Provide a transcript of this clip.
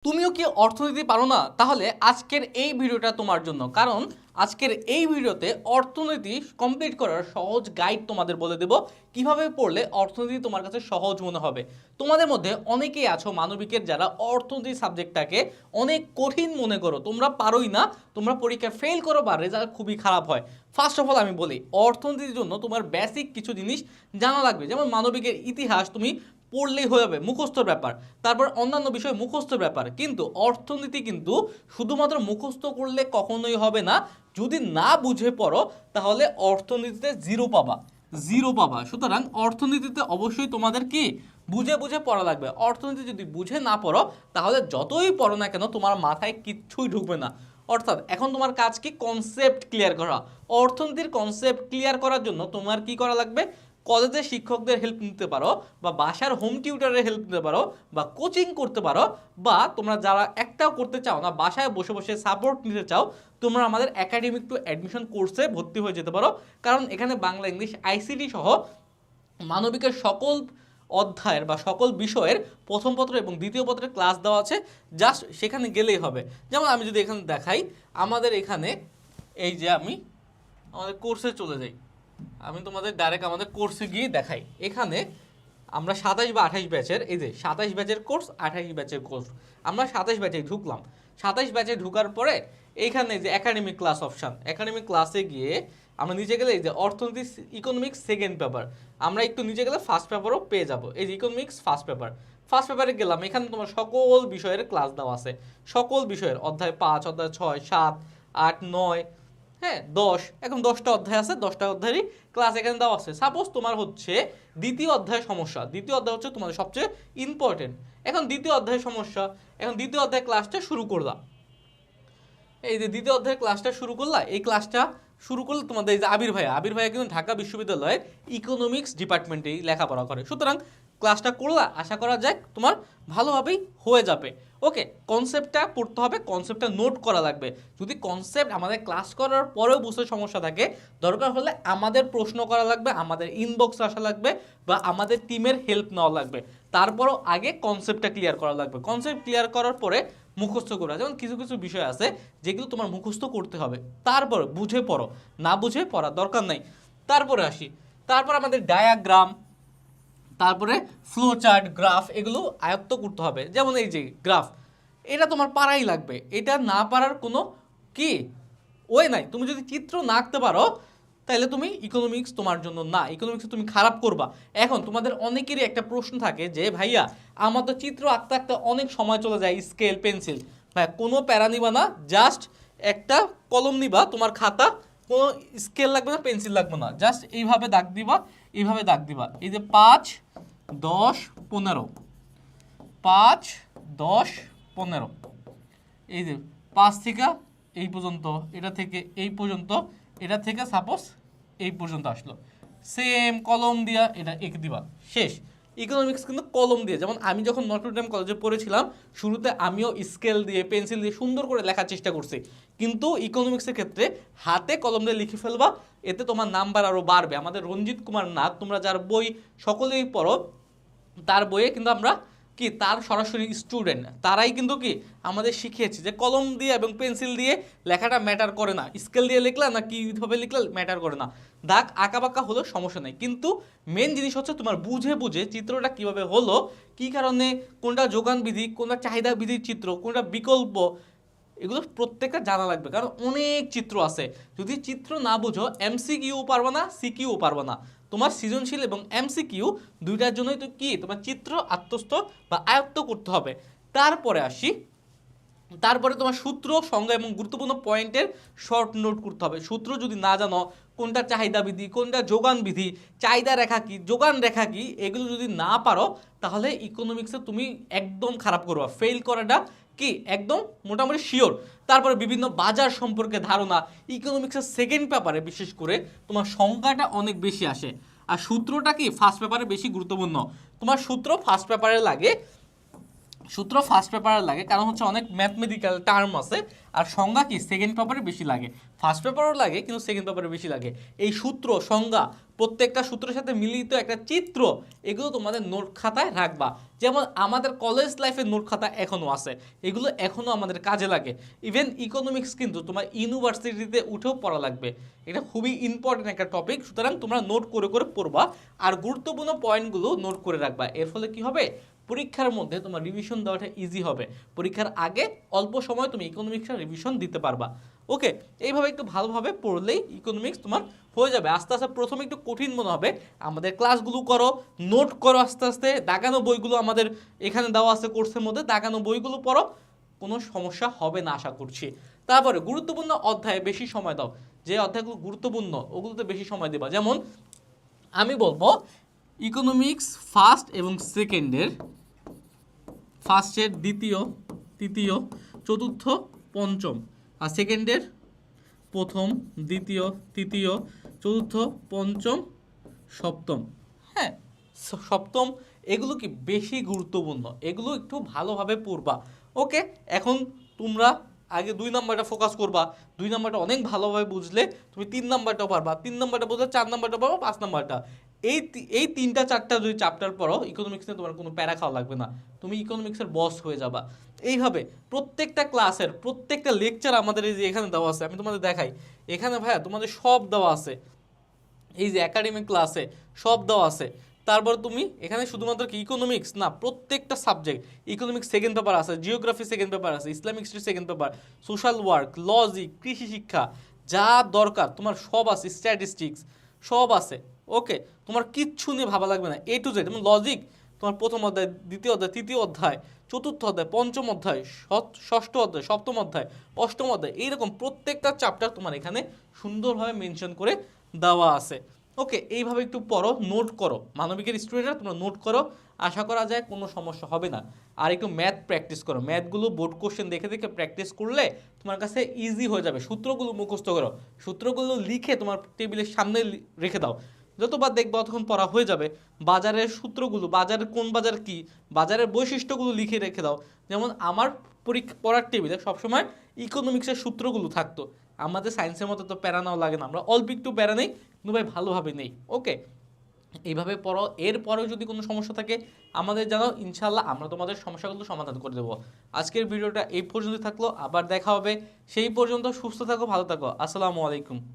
তুমিও কি অর্থনীতি পারো না? তাহলে আজকের এই ভিডিওটা তোমার জন্য। কারণ আজকের এই ভিডিওতে অর্থনীতি কমপ্লিট করার সহজ গাইড তোমাদের বলে দেব, কিভাবে পড়লে অর্থনীতি তোমার কাছে সহজ মনে হবে। তোমাদের মধ্যে অনেকেই আছো মানবিকের যারা অর্থনীতি সাবজেক্টটাকে অনেক কঠিন মনে করো, তোমরা পারোই না, তোমরা পরীক্ষা ফেল করো বা রেজাল্ট খুবই খারাপ হয়। ফার্স্ট অফ অল আমি বলি, অর্থনীতির জন্য তোমার বেসিক কিছু জিনিস জানা লাগবে। যেমন মানবিকের ইতিহাস তুমি পড়লেই হয়ে যাবে, মুখস্থর ব্যাপার। তারপর অন্যান্য বিষয় মুখস্থর ব্যাপার, কিন্তু অর্থনীতি কিন্তু শুধুমাত্র মুখস্থ করলে কখনোই হবে না। যদি না বুঝে পড়ো তাহলে অর্থনীতিতে জিরো পাবা, জিরো পাবা। সুতরাং অর্থনীতিতে অবশ্যই তোমাদের কি বুঝে বুঝে পড়া লাগবে। অর্থনীতি যদি বুঝে না পড়ো তাহলে যতই পড়ো না কেন তোমার মাথায় কিচ্ছুই ঢুকবে না। অর্থাৎ এখন তোমার কাজ কি? কনসেপ্ট ক্লিয়ার করা। অর্থনীতির কনসেপ্ট ক্লিয়ার করার জন্য তোমার কি করা লাগবে? কলেজের শিক্ষকদের হেল্প নিতে পারো, বা বাসার হোম টিউটরের হেল্প নিতে পারো, বা কোচিং করতে পারো, বা তোমরা যারা একটাও করতে চাও না, বাসায় বসে বসে সাপোর্ট নিতে চাও, তোমরা আমাদের একাডেমিক টু অ্যাডমিশন কোর্সে ভর্তি হয়ে যেতে পারো। কারণ এখানে বাংলা, ইংলিশ, আইসিটি সহ মানবিকের সকল অধ্যায়ের বা সকল বিষয়ের প্রথম পত্র এবং দ্বিতীয় পত্রের ক্লাস দেওয়া আছে। জাস্ট সেখানে গেলেই হবে। যেমন আমি যদি এখানে দেখাই, আমাদের এখানে এই যে আমি আমাদের কোর্সে চলে যাই, আমি তোমাদের ডাইরেক্ট আমাদের কোর্সে গিয়ে দেখাই। এখানে আমরা 27 বা 28 ব্যাচের, এই যে 27 ব্যাচের কোর্স, 28 ব্যাচের কোর্স, আমরা 27 ব্যাচে ঢুকলাম। 27 ব্যাচে ঢুকার পরে এইখানে যে একাডেমিক ক্লাস অপশান, একাডেমিক ক্লাসে গিয়ে আমরা নিচে গেলে এই যে অর্থনীতি ইকোনমিক্স সেকেন্ড পেপার, আমরা একটু নিচে গেলে ফার্স্ট পেপারও পেয়ে যাব। এই যে ইকোনমিক্স ফার্স্ট পেপার, ফার্স্ট পেপারে গেলাম, এখানে তোমার সকল বিষয়ের ক্লাস দেওয়া আছে। সকল বিষয়ের অধ্যায় 5, অধ্যায় 6, 7, 8, 9, হ্যাঁ 10, এখন 10টা অধ্যায় আছে, 10টা অধ্যায়েরই ক্লাস এখানে দেওয়া আছে। সাপোজ তোমার হচ্ছে দ্বিতীয় অধ্যায় সমস্যা, দ্বিতীয় অধ্যায় হচ্ছে তোমাদের সবচেয়ে ইম্পর্টেন্ট। এখন দ্বিতীয় অধ্যায় সমস্যা, এখন দ্বিতীয় অধ্যায় ক্লাসটা শুরু করলাম। এই যে দ্বিতীয় অধ্যায়ের ক্লাসটা শুরু করলা, এই ক্লাসটা শুরু করলে তোমাদের এই যে আবির ভাইয়া কিন্তু ঢাকা বিশ্ববিদ্যালয়ের ইকোনমিক্স ডিপার্টমেন্টেই লেখাপড়া করে। সুতরাং ক্লাসটা করলা, আশা করা যায় তোমার ভালোভাবেই হয়ে যাবে। ওকে, কনসেপ্টটা পড়তে হবে, কনসেপ্টটা নোট করা লাগবে। যদি কনসেপ্ট আমাদের ক্লাস করার পরেও বুঝতে সমস্যা থাকে, দরকার হলে আমাদের প্রশ্ন করা লাগবে, আমাদের ইনবক্সে আসা লাগবে, বা আমাদের টিমের হেল্প নেওয়া লাগবে। তারপরও আগে কনসেপ্টটা ক্লিয়ার করা লাগবে। কনসেপ্ট ক্লিয়ার করার পরে মুখস্থ করা, যেমন কিছু কিছু বিষয় আছে যেগুলো তোমার মুখস্থ করতে হবে, তারপর বুঝে পড়ো, না বুঝে পড়ার দরকার নাই। তারপরে আসি, তারপর আমাদের ডায়াগ্রাম, তারপরে ফ্লো চার্ট, গ্রাফ, এগুলো আয়ত্ত করতে হবে। যেমন এই যে গ্রাফ, এটা তোমার পারাই লাগবে, এটা না পারার কোনো কি ওয়ে নাই। তুমি যদি চিত্র না আঁকতে পারো তাহলে তুমি ইকোনমিক্স তোমার জন্য না, ইকোনমিক্সে তুমি খারাপ করবা। এখন তোমাদের অনেকেরই একটা প্রশ্ন থাকে যে ভাইয়া আমার তো চিত্র আঁকতে আঁকতে অনেক সময় চলে যায়, স্কেল পেন্সিল। ভাই কোনো প্যারা নিবা না, জাস্ট একটা কলম নিবা, তোমার খাতা, কোনো স্কেল লাগবে না, পেন্সিল লাগবে না, জাস্ট এইভাবে দাগ দিবা, এইভাবে দাগ দিবা। এই যে 5, 10, 15, 5, 10, 15, এই যে 5 থেকে এই পর্যন্ত, এটা থেকে এই পর্যন্ত, এটা থেকে সাপোজ এই পর্যন্ত আসলো, সেম কলম দিয়া এটা এঁকে দিবা, শেষ। ইকোনমিক্স কিন্তু কলম দিয়ে, যেমন আমি যখন নটরডেম কলেজে পড়েছিলাম শুরুতে আমিও স্কেল দিয়ে পেন্সিল দিয়ে সুন্দর করে লেখার চেষ্টা করছি, কিন্তু ইকোনমিক্সের ক্ষেত্রে হাতে কলম দিয়ে লিখে ফেলবা, এতে তোমার নাম্বার আরও বাড়বে। আমাদের রঞ্জিত কুমার নাথ, তোমরা যার বই সকলেই পড়ো, তার বইয়ে কিন্তু আমরা কি তার সরাসরি স্টুডেন্ট, তারাই কিন্তু কি আমাদের শিখিয়েছে যে কলম দিয়ে এবং পেন্সিল দিয়ে লেখাটা ম্যাটার করে না, স্কেল দিয়ে লিখলা না কীভাবে লিখলে ম্যাটার করে না, দাগ আঁকা বাঁকা হলেও সমস্যা নেই। কিন্তু মেন জিনিস হচ্ছে তোমার বুঝে বুঝে চিত্রটা কিভাবে হলো, কি কারণে, কোনটা যোগান বিধি, কোনটা চাহিদা বিধির চিত্র, কোনটা বিকল্প, এগুলো প্রত্যেকটা জানা লাগবে। কারণ অনেক চিত্র আছে, যদি চিত্র না বুঝো এমসিকিউ পারবে না, সিকিউ পারবে না। তোমার সৃজনশীল এবং এমসিকিউ দুইটার জন্যই তো কি তোমার চিত্র আত্মস্থ বা আয়ত্ত করতে হবে। তারপরে আসি, তারপরে তোমার সূত্র, সংজ্ঞা এবং গুরুত্বপূর্ণ পয়েন্টের শর্ট নোট করতে হবে। সূত্র যদি না জানো, কোনটা চাহিদা বিধি, কোনটা যোগান বিধি, চাহিদা রেখা কি, যোগান রেখা কি, এগুলো যদি না পারো তাহলে ইকোনমিক্সে তুমি একদম খারাপ করবা, ফেল করাটা কি একদম মোটামুটি শিওর। তারপরে বিভিন্ন বাজার সম্পর্কে ধারণা, ইকোনমিক্সের সেকেন্ড পেপারে বিশেষ করে তোমার সংখ্যাটা অনেক বেশি আসে, আর সূত্রটা কি ফার্স্ট পেপারে বেশি গুরুত্বপূর্ণ। তোমার সূত্র ফার্স্ট পেপারে লাগে, সূত্র ফার্স্ট পেপারে লাগে, কারণ হচ্ছে অনেক ম্যাথমেটিক্যাল টার্ম আছে, আর সংজ্ঞা কি সেকেন্ড পেপারে বেশি লাগে। ফার্স্ট পেপারও লাগে কিন্তু সেকেন্ড পেপারে বেশি লাগে। এই সূত্র সংজ্ঞা প্রত্যেকটা সূত্রের সাথে মিলিত একটা চিত্র, এগুলো তোমাদের নোট খাতায় রাখবা। যেমন আমাদের কলেজ লাইফের নোট খাতা এখনও আছে, এগুলো এখনও আমাদের কাজে লাগে। ইভেন ইকোনমিক্স কিন্তু তোমার ইউনিভার্সিটিতে উঠেও পড়া লাগবে, এটা খুবই ইম্পর্টেন্ট একটা টপিক। সুতরাং তোমরা নোট করে করে পড়বা, আর গুরুত্বপূর্ণ পয়েন্টগুলো নোট করে রাখবা। এর ফলে কি হবে, পরীক্ষার মধ্যে তোমার রিভিশন দেওয়াটা ইজি হবে। পরীক্ষার আগে অল্প সময় তুমি ইকোনমিক্সের রিভিশন দিতে পারবা। ওকে, এইভাবে একটু ভালোভাবে পড়লেই ইকোনমিক্স তোমার হয়ে যাবে। আস্তে আস্তে প্রথমে একটু কঠিন মনে হবে, আমাদের ক্লাসগুলো করো, নোট করো, আস্তে আস্তে দাগানো বইগুলো আমাদের এখানে দেওয়া আছে কোর্সের মধ্যে, দাগানো বইগুলো পড়ো, কোনো সমস্যা হবে না আশা করছি। তারপরে গুরুত্বপূর্ণ অধ্যায়ে বেশি সময় দাও, যে অধ্যায়গুলো গুরুত্বপূর্ণ ওগুলোতে বেশি সময় দেবা। যেমন আমি বলবো ইকোনমিক্স ফার্স্ট এবং সেকেন্ডের, ফার্স্টের দ্বিতীয়, তৃতীয়, চতুর্থ, পঞ্চম, আর সেকেন্ডের প্রথম, দ্বিতীয়, তৃতীয়, চতুর্থ, পঞ্চম, সপ্তম। হ্যাঁ, সপ্তম, এগুলো কি বেশি গুরুত্বপূর্ণ, এগুলো একটু ভালোভাবে পড়বা। ওকে, এখন তোমরা আগে 2 নাম্বারটা ফোকাস করবা। 2 নাম্বারটা অনেক ভালোভাবে বুঝলে তুমি 3 নাম্বারটাও পারবা, 3 নাম্বারটা বুঝলে 4 নাম্বারটা পারবা, 5 নাম্বারটা। এই 3টা 4টা যদি চ্যাপ্টার পড়ো, ইকোনমিক্স নিয়ে তোমার কোনো প্যারা খাওয়া লাগবে না, তুমি ইকোনমিক্সের বস হয়ে যাবা। এইভাবে প্রত্যেকটা ক্লাসের প্রত্যেকটা লেকচার আমাদের এই যে এখানে দেওয়া আছে, আমি তোমাদের দেখাই, এখানে ভাইয়া তোমাদের সব দেওয়া আছে, এই যে একাডেমিক ক্লাসে সব দেওয়া আছে। তারপর তুমি এখানে শুধুমাত্র কি ইকোনমিক্স না, প্রত্যেকটা সাবজেক্ট, ইকোনমিক্স সেকেন্ড পেপার আছে, জিওগ্রাফি সেকেন্ড পেপার আছে, Islamic history second paper, social work, logic, কৃষি শিক্ষা, যা দরকার তোমার সব আছে, স্ট্যাটিস্টিক্স সব আছে। ওকে, তোমার কিচ্ছু নিয়ে ভাবা লাগবে না, এ টু জেড। যেমন লজিক তোমার প্রথম অধ্যায়, দ্বিতীয় অধ্যায়, তৃতীয় অধ্যায়, চতুর্থ অধ্যায়, পঞ্চম অধ্যায়, ষষ্ঠ অধ্যায়, সপ্তম অধ্যায়, অষ্টম অধ্যায়, এইরকম প্রত্যেকটা চ্যাপ্টার তোমার এখানে সুন্দরভাবে মেনশন করে দেওয়া আছে। ওকে, এইভাবে একটু পড়ো, নোট করো, মানবিকের স্টুডেন্টরা তোমরা নোট করো, আশা করা যায় কোনো সমস্যা হবে না। আর একটু ম্যাথ প্র্যাকটিস করো, ম্যাথগুলো বোর্ড কোশ্চেন দেখে দেখে প্র্যাকটিস করলে তোমার কাছে ইজি হয়ে যাবে। সূত্রগুলো মুখস্থ করো, সূত্রগুলো লিখে তোমার টেবিলের সামনে রেখে দাও, যতবার দেখবা ততক্ষণ পড়া হয়ে যাবে। বাজারের সূত্রগুলো, বাজারের কোন বাজার কি, বাজারের বৈশিষ্ট্যগুলো লিখে রেখে দাও। যেমন আমার পড়ার টেবিলে সবসময় ইকোনমিক্সের সূত্রগুলো থাকতো। আমাদের সায়েন্সের মতো তো প্যারা নাও লাগে না, আমরা অল্প একটু প্যারা নেই কিন্তু ভাই ভালোভাবে নেই। ওকে, এইভাবে পড়ো। এরপরেও যদি কোনো সমস্যা থাকে আমাদের জানাও, ইনশাল্লাহ আমরা তোমাদের সমস্যাগুলো সমাধান করে দেবো। আজকের ভিডিওটা এই পর্যন্ত থাকলো, আবার দেখা হবে। সেই পর্যন্ত সুস্থ থাকো, ভালো থাকো, আসসালামু আলাইকুম।